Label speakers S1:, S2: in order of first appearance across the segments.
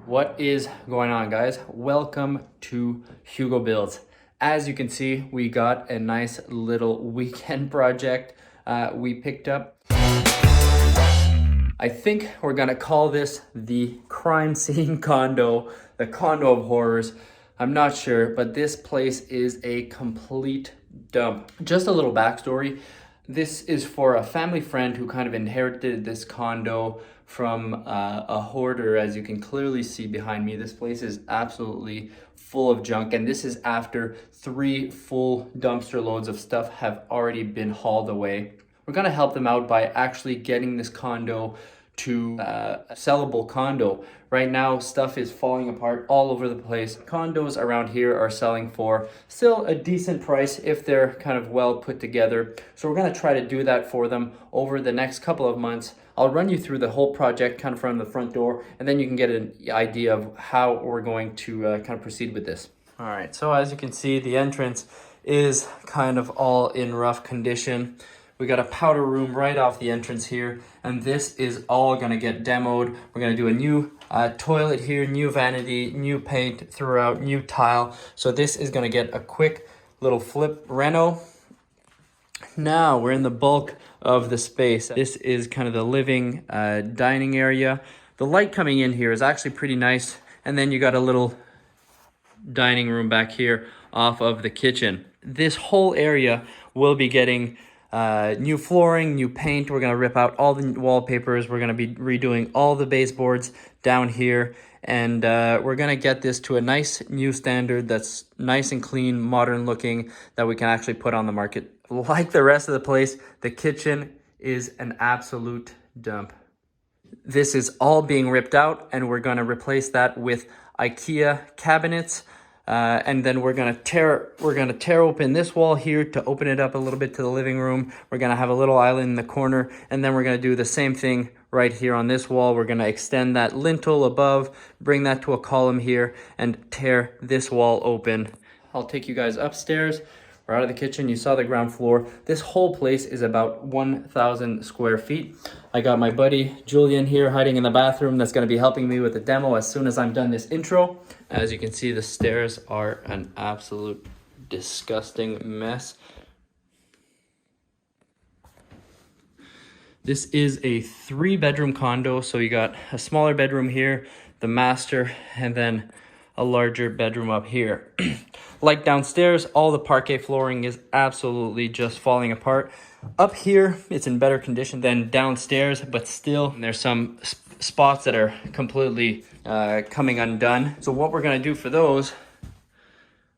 S1: What is going on, guys? Welcome to Hugo Builds. As you can see, we got a nice little weekend project we picked up. I think we're gonna call this the crime scene condo, the condo of horrors. I'm not sure, but this place is a complete dump. Just a little backstory. This is for a family friend who kind of inherited this condo from a hoarder. As you can clearly see behind me, this place is absolutely full of junk, and this is after 3 full dumpster loads of stuff have already been hauled away. We're gonna help them out by actually getting this condo to a sellable condo. Right now, stuff is falling apart all over the place. Condos around here are selling for still a decent price if they're kind of well put together. So we're gonna try to do that for them over the next couple of months. I'll run you through the whole project kind of from the front door, and then you can get an idea of how we're going to kind of proceed with this. All right, so as you can see, the entrance is kind of all in rough condition. We got a powder room right off the entrance here, and this is all gonna get demoed. We're gonna do a new toilet here, new vanity, new paint throughout, new tile. So this is gonna get a quick little flip reno. Now we're in the bulk of the space. This is kind of the living dining area. The light coming in here is actually pretty nice. And then you got a little dining room back here off of the kitchen. This whole area will be getting new flooring, new paint. We're gonna rip out all the wallpapers. We're gonna be redoing all the baseboards down here, and we're gonna get this to a nice new standard that's nice and clean, modern looking, that we can actually put on the market. Like the rest of the place, the kitchen is an absolute dump. This is all being ripped out, and we're gonna replace that with IKEA cabinets. And then we're gonna tear open this wall here to open it up a little bit to the living room. We're gonna have a little island in the corner, and then we're gonna do the same thing right here on this wall. We're gonna extend that lintel above, bring that to a column here, and tear this wall open. I'll take you guys upstairs. We're out of the kitchen. You saw the ground floor. This whole place is about 1,000 square feet. I got my buddy Julian here hiding in the bathroom that's going to be helping me with the demo as soon as I'm done this intro. As you can see, the stairs are an absolute disgusting mess. This is a 3-bedroom condo, so you got a smaller bedroom here, the master, and then a larger bedroom up here. Like downstairs, all the parquet flooring is absolutely just falling apart. Up here, it's in better condition than downstairs, but still there's some spots that are completely coming undone. So what we're gonna do for those,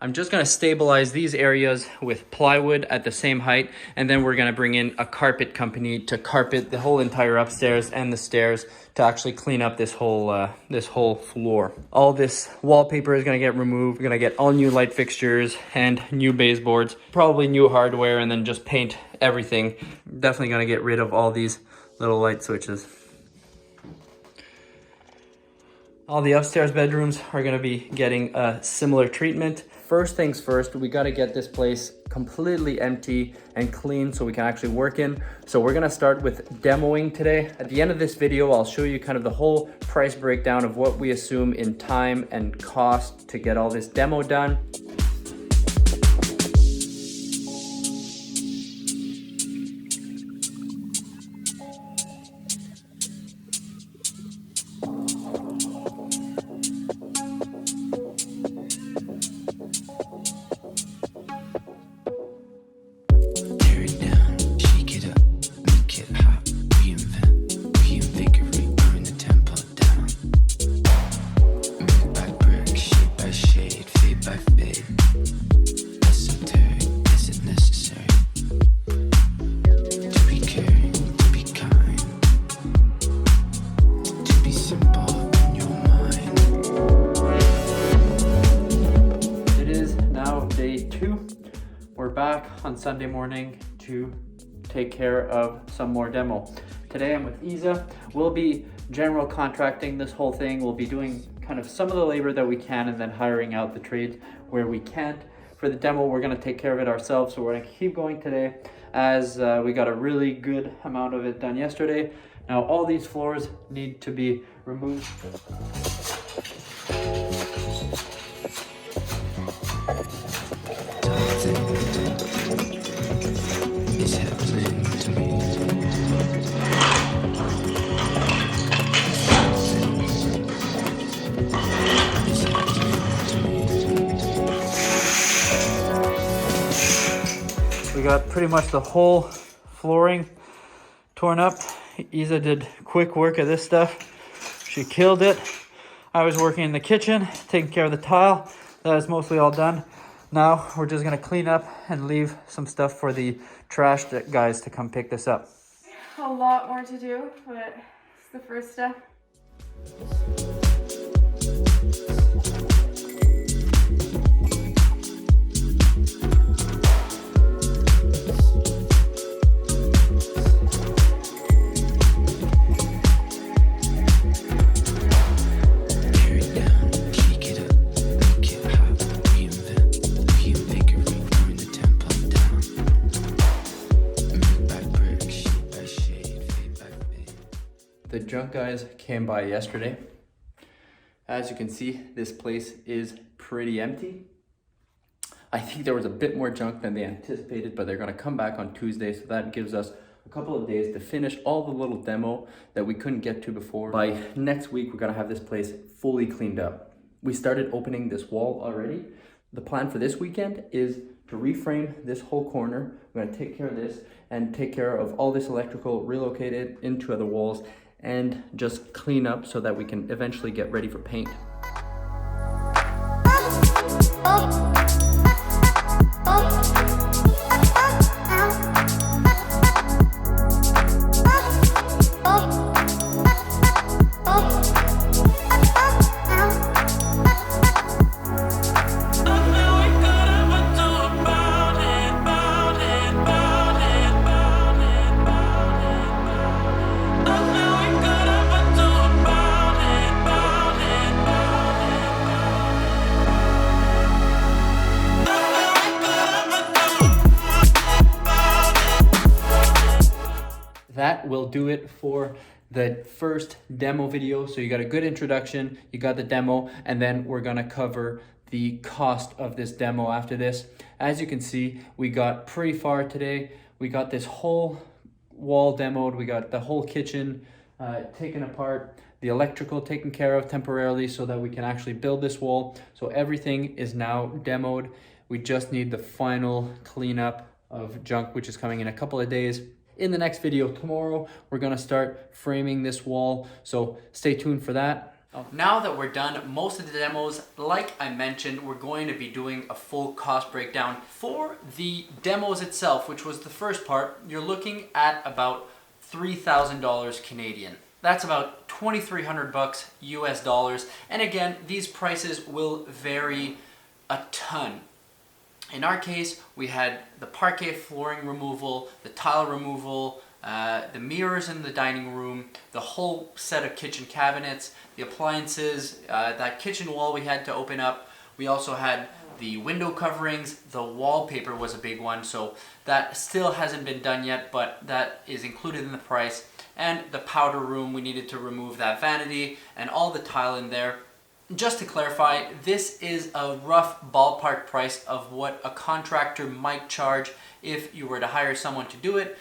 S1: I'm just gonna stabilize these areas with plywood at the same height, and then we're gonna bring in a carpet company to carpet the whole entire upstairs and the stairs to actually clean up this whole floor. All this wallpaper is gonna get removed. We're gonna get all new light fixtures and new baseboards, probably new hardware, and then just paint everything. Definitely gonna get rid of all these little light switches. All the upstairs bedrooms are gonna be getting a similar treatment. First things first, we gotta get this place completely empty and clean so we can actually work in. So we're gonna start with demoing today. At the end of this video, I'll show you kind of the whole price breakdown of what we assume in time and cost to get all this demo done. We're back on Sunday morning to take care of some more demo. Today I'm with Isa. We'll be general contracting this whole thing. We'll be doing kind of some of the labor that we can and then hiring out the trades where we can't. For the demo, we're gonna take care of it ourselves, so we're gonna keep going today as we got a really good amount of it done yesterday. Now all these floors need to be removed.
S2: got pretty much the whole flooring torn up. Isa did quick work of this stuff. She killed it. I was working in the kitchen, taking care of the tile. That is mostly all done. Now we're just gonna clean up and leave some stuff for the trash guys to come pick this up.
S3: A lot more to do, but it's the first step.
S1: The junk guys came by yesterday. As you can see, this place is pretty empty. I think there was a bit more junk than they anticipated, but they're gonna come back on Tuesday, so that gives us a couple of days to finish all the little demo that we couldn't get to before. By next week, we're gonna have this place fully cleaned up. We started opening this wall already. The plan for this weekend is to reframe this whole corner. We're gonna take care of this and take care of all this electrical, relocate it into other walls, and just clean up so that we can eventually get ready for paint. That will do it for the first demo video. So you got a good introduction, you got the demo, and then we're gonna cover the cost of this demo after this. As you can see, we got pretty far today. We got this whole wall demoed, we got the whole kitchen taken apart, the electrical taken care of temporarily so that we can actually build this wall. So everything is now demoed. We just need the final cleanup of junk, which is coming in a couple of days. In the next video tomorrow, we're gonna start framing this wall, so stay tuned for that. Now that we're done most of the demos, like I mentioned, we're going to be doing a full cost breakdown. For the demos itself, which was the first part, you're looking at about $3,000 Canadian. That's about 2,300 bucks US dollars. And again, these prices will vary a ton. In our case, we had the parquet flooring removal, the tile removal, the mirrors in the dining room, the whole set of kitchen cabinets, the appliances, that kitchen wall we had to open up. We also had the window coverings, the wallpaper was a big one, so that still hasn't been done yet, but that is included in the price. And the powder room, we needed to remove that vanity and all the tile in there. Just to clarify, this is a rough ballpark price of what a contractor might charge if you were to hire someone to do it.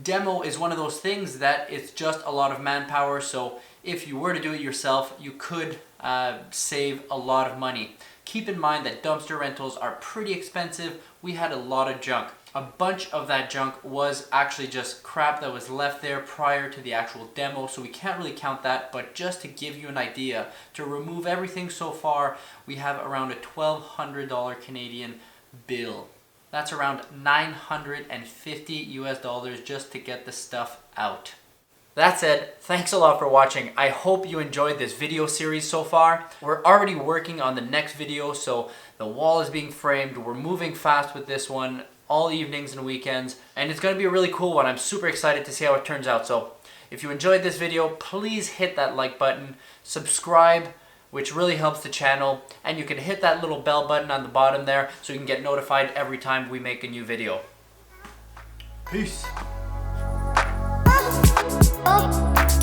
S1: Demo is one of those things that it's just a lot of manpower, so if you were to do it yourself, you could save a lot of money. Keep in mind that dumpster rentals are pretty expensive. We had a lot of junk. A bunch of that junk was actually just crap that was left there prior to the actual demo, so we can't really count that, but just to give you an idea, to remove everything so far, we have around a $1,200 Canadian bill. That's around 950 US dollars just to get the stuff out. That said, thanks a lot for watching. I hope you enjoyed this video series so far. We're already working on the next video, so the wall is being framed. We're moving fast with this one, all evenings and weekends, and it's going to be a really cool one. I'm super excited to see how it turns out. So if you enjoyed this video, please hit that like button, subscribe, which really helps the channel, and you can hit that little bell button on the bottom there so you can get notified every time we make a new video. Peace.
S4: Oh.